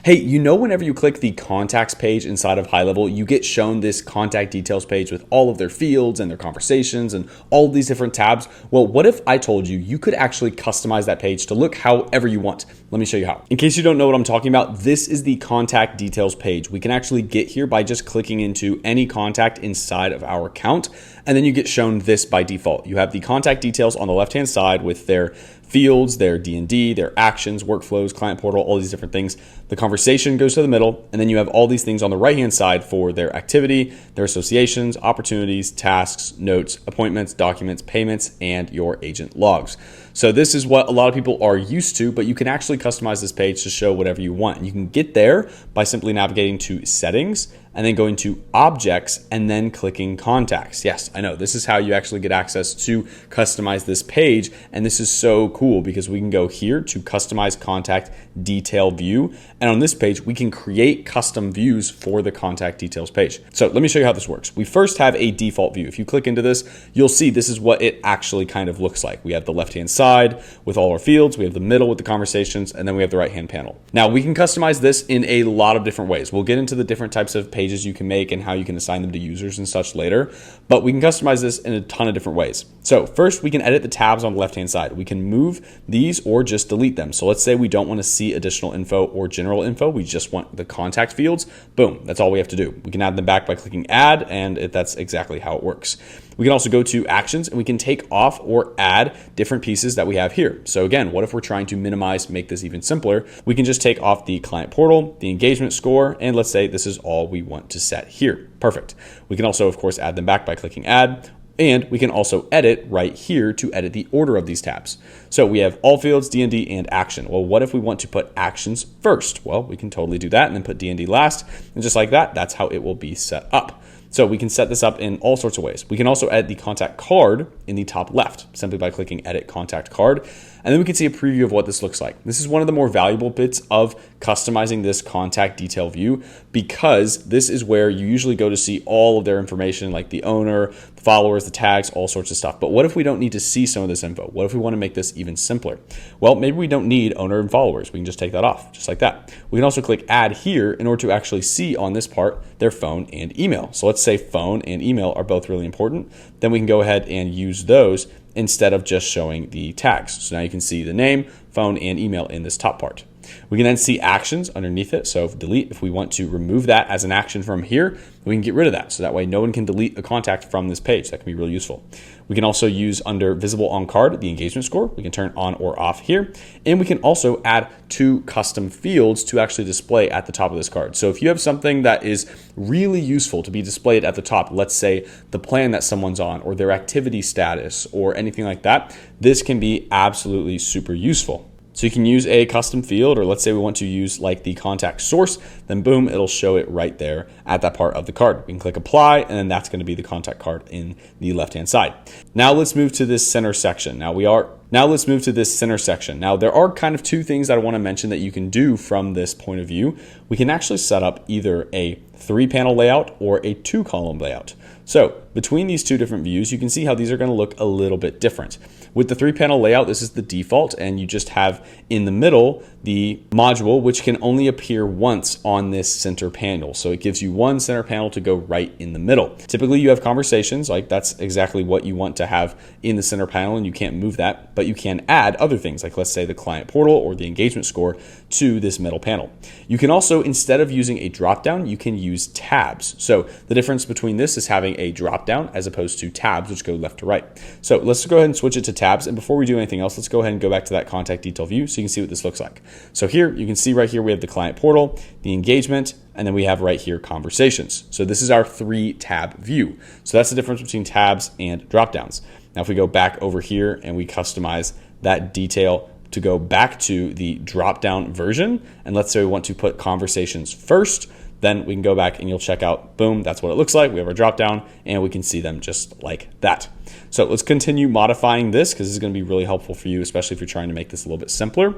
Hey, whenever you click the contacts page inside of HighLevel, you get shown this contact details page with all of their fields and their conversations and all of these different tabs. Well, what if I told you you could actually customize that page to look however you want? Let me show you how. In case you don't know what I'm talking about, this is the contact details page. We can actually get here by just clicking into any contact inside of our account, and then you get shown this by default. You have the contact details on the left-hand side with their fields, their D&D, their actions, workflows, client portal, all these different things. The conversation goes to the middle, and then you have all these things on the right-hand side for their activity, their associations, opportunities, tasks, notes, appointments, documents, payments, and your agent logs. So this is what a lot of people are used to, but you can actually customize this page to show whatever you want. And you can get there by simply navigating to settings and then going to objects and then clicking contacts. Yes, I know this is how you actually get access to customize this page. And this is so cool because we can go here to customize contact detail view. And on this page, we can create custom views for the contact details page. So let me show you how this works. We first have a default view. If you click into this, you'll see this is what it actually kind of looks like. We have the left-hand side with all our fields. We have the middle with the conversations, and then we have the right-hand panel. Now we can customize this in a lot of different ways. We'll get into the different types of pages you can make and how you can assign them to users and such later, but we can customize this in a ton of different ways. So first, we can edit the tabs on the left-hand side. We can move these or just delete them. So let's say we don't want to see additional info or general info. We just want the contact fields. Boom, that's all we have to do. We can add them back by clicking add, and that's exactly how it works. We can also go to actions and we can take off or add different pieces that we have here. So again, what if we're trying to minimize, make this even simpler? We can just take off the client portal, the engagement score, and let's say this is all we want to set here. Perfect. We can also, of course, add them back by clicking add. And we can also edit right here to edit the order of these tabs. So we have all fields, D&D, and action. Well, what if we want to put actions first? Well, we can totally do that and then put D&D last. And just like that, that's how it will be set up. So we can set this up in all sorts of ways. We can also edit the contact card in the top left simply by clicking edit contact card. And then we can see a preview of what this looks like. This is one of the more valuable bits of customizing this contact detail view because this is where you usually go to see all of their information like the owner, the followers, the tags, all sorts of stuff. But what if we don't need to see some of this info? What if we want to make this even simpler? Well, maybe we don't need owner and followers. We can just take that off just like that. We can also click add here in order to actually see on this part their phone and email. So let's say phone and email are both really important. Then we can go ahead and use those instead of just showing the tags. So now you can see the name, phone, and email in this top part. We can then see actions underneath it. So delete, if we want to remove that as an action from here, we can get rid of that. So that way no one can delete a contact from this page. That can be really useful. We can also use under visible on card, the engagement score. We can turn on or off here. And we can also add 2 custom fields to actually display at the top of this card. So if you have something that is really useful to be displayed at the top, let's say the plan that someone's on or their activity status or anything like that, this can be absolutely super useful. So you can use a custom field, or let's say we want to use like the contact source, then boom, it'll show it right there at that part of the card. We can click apply, and then that's going to be the contact card in the left-hand side. Now let's move to this center section. Now let's move to this center section. Now there are kind of 2 things that I want to mention that you can do from this point of view. We can actually set up either a 3-panel layout or a 2-column layout. So between these 2 different views, you can see how these are going to look a little bit different. With the 3-panel layout, this is the default, and you just have in the middle the module, which can only appear once on this center panel. So it gives you one center panel to go right in the middle. Typically you have conversations, like that's exactly what you want to have in the center panel, and you can't move that, but you can add other things, like let's say the client portal or the engagement score to this middle panel. You can also, instead of using a dropdown, you can use tabs. So the difference between this is having a dropdown as opposed to tabs, which go left to right. So let's go ahead and switch it to tabs. And before we do anything else, let's go ahead and go back to that contact detail view so you can see what this looks like. So here you can see right here we have the client portal, the engagement, and then we have right here conversations. So this is our 3-tab view. So that's the difference between tabs and dropdowns. Now if we go back over here and we customize that detail to go back to the drop-down version, and let's say we want to put conversations first, then we can go back and you'll check out, boom, that's what it looks like. We have our drop-down and we can see them just like that. So let's continue modifying this because this is going to be really helpful for you, especially if you're trying to make this a little bit simpler.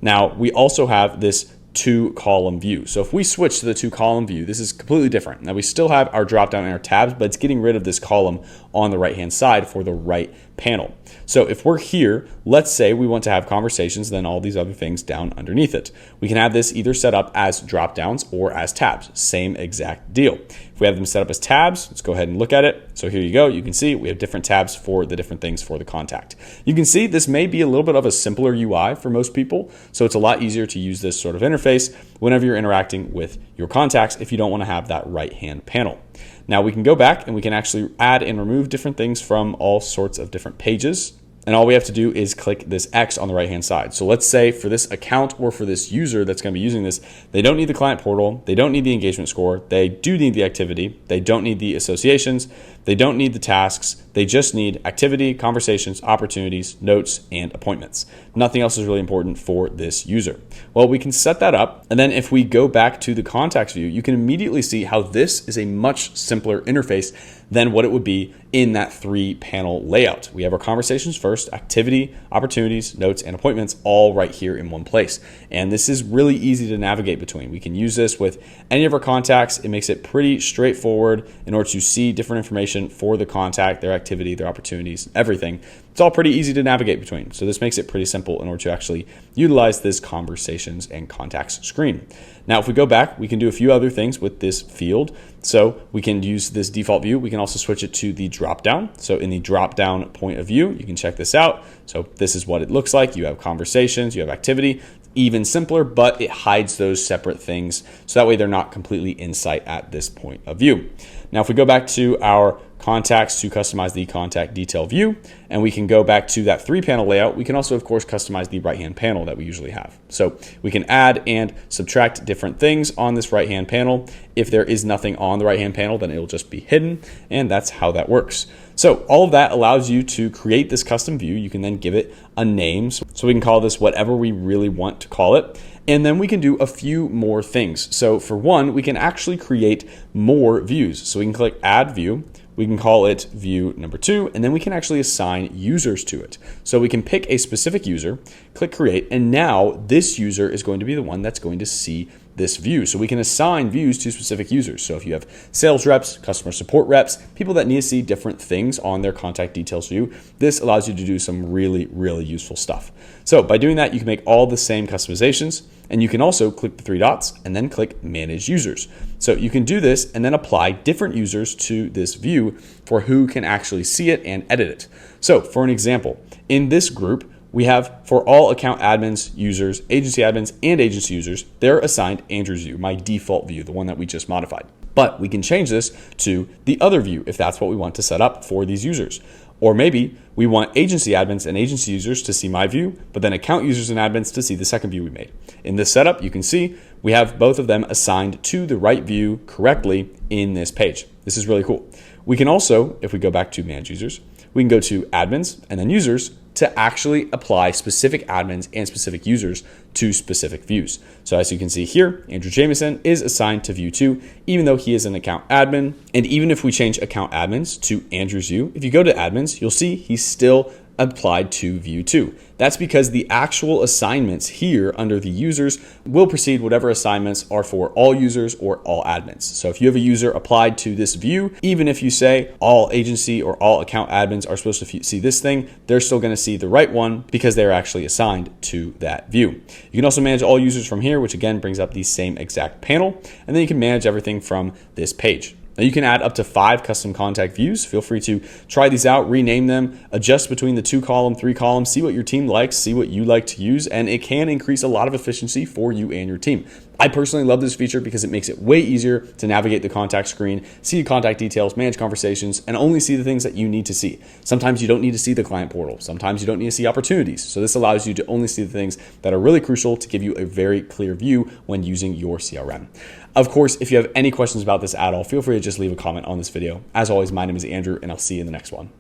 Now, we also have this 2-column view. So if we switch to the 2-column view, this is completely different. Now we still have our drop down and our tabs, but it's getting rid of this column on the right-hand side for the right panel. So if we're here, let's say we want to have conversations, then all these other things down underneath it. We can have this either set up as drop downs or as tabs, same exact deal. If we have them set up as tabs, let's go ahead and look at it. So here you go, you can see we have different tabs for the different things for the contact. You can see this may be a little bit of a simpler UI for most people, so it's a lot easier to use this sort of interface whenever you're interacting with your contacts if you don't want to have that right-hand panel. Now we can go back and we can actually add and remove different things from all sorts of different pages. And all we have to do is click this X on the right-hand side. So let's say for this account or for this user that's going to be using this, they don't need the client portal, they don't need the engagement score, they do need the activity, they don't need the associations, they don't need the tasks, they just need activity, conversations, opportunities, notes, and appointments. Nothing else is really important for this user. Well, we can set that up, and then if we go back to the contacts view, you can immediately see how this is a much simpler interface than what it would be in that 3-panel layout. We have our conversations first, activity, opportunities, notes, and appointments all right here in one place. And this is really easy to navigate between. We can use this with any of our contacts. It makes it pretty straightforward in order to see different information for the contact, their activity, their opportunities, everything. It's all pretty easy to navigate between. So this makes it pretty simple in order to actually utilize this conversations and contacts screen. Now, if we go back, we can do a few other things with this field. So we can use this default view. We can also switch it to the drop down. So in the drop down point of view, you can check this out. So this is what it looks like. You have conversations, you have activity, even simpler, but it hides those separate things. So that way they're not completely in sight at this point of view. Now, if we go back to our contacts to customize the contact detail view, and we can go back to that 3-panel layout, we can also, of course, customize the right-hand panel that we usually have. So we can add and subtract different things on this right-hand panel. If there is nothing on the right-hand panel, then it'll just be hidden, and that's how that works. So all of that allows you to create this custom view. You can then give it a name. So we can call this whatever we really want to call it. And then we can do a few more things. So for one, we can actually create more views. So we can click add view. We can call it view number 2, and then we can actually assign users to it. So we can pick a specific user, click create, and now this user is going to be the one that's going to see this view. So we can assign views to specific users. So if you have sales reps, customer support reps, people that need to see different things on their contact details view, this allows you to do some really, really useful stuff. So by doing that, you can make all the same customizations, and you can also click the 3 dots and then click manage users. So you can do this and then apply different users to this view for who can actually see it and edit it. So for an example, in this group, we have for all account admins, users, agency admins, and agency users, they're assigned Andrew's view, my default view, the one that we just modified. But we can change this to the other view if that's what we want to set up for these users. Or maybe we want agency admins and agency users to see my view, but then account users and admins to see the second view we made. In this setup, you can see we have both of them assigned to the right view correctly in this page. This is really cool. We can also, if we go back to manage users, we can go to admins and then users to actually apply specific admins and specific users to specific views. So as you can see here, Andrew Jameson is assigned to view 2, even though he is an account admin. And even if we change account admins to Andrew's view, if you go to admins, you'll see he's still applied to view 2. That's because the actual assignments here under the users will precede whatever assignments are for all users or all admins. So if you have a user applied to this view, even if you say all agency or all account admins are supposed to see this thing, they're still going to see the right one because they're actually assigned to that view. You can also manage all users from here, which again brings up the same exact panel, and then you can manage everything from this page. Now you can add up to 5 custom contact views. Feel free to try these out, rename them, adjust between the 2-column, 3-column, see what your team likes, see what you like to use, and it can increase a lot of efficiency for you and your team. I personally love this feature because it makes it way easier to navigate the contact screen, see contact details, manage conversations, and only see the things that you need to see. Sometimes you don't need to see the client portal. Sometimes you don't need to see opportunities. So this allows you to only see the things that are really crucial to give you a very clear view when using your CRM. Of course, if you have any questions about this at all, feel free to just leave a comment on this video. As always, my name is Andrew, and I'll see you in the next one.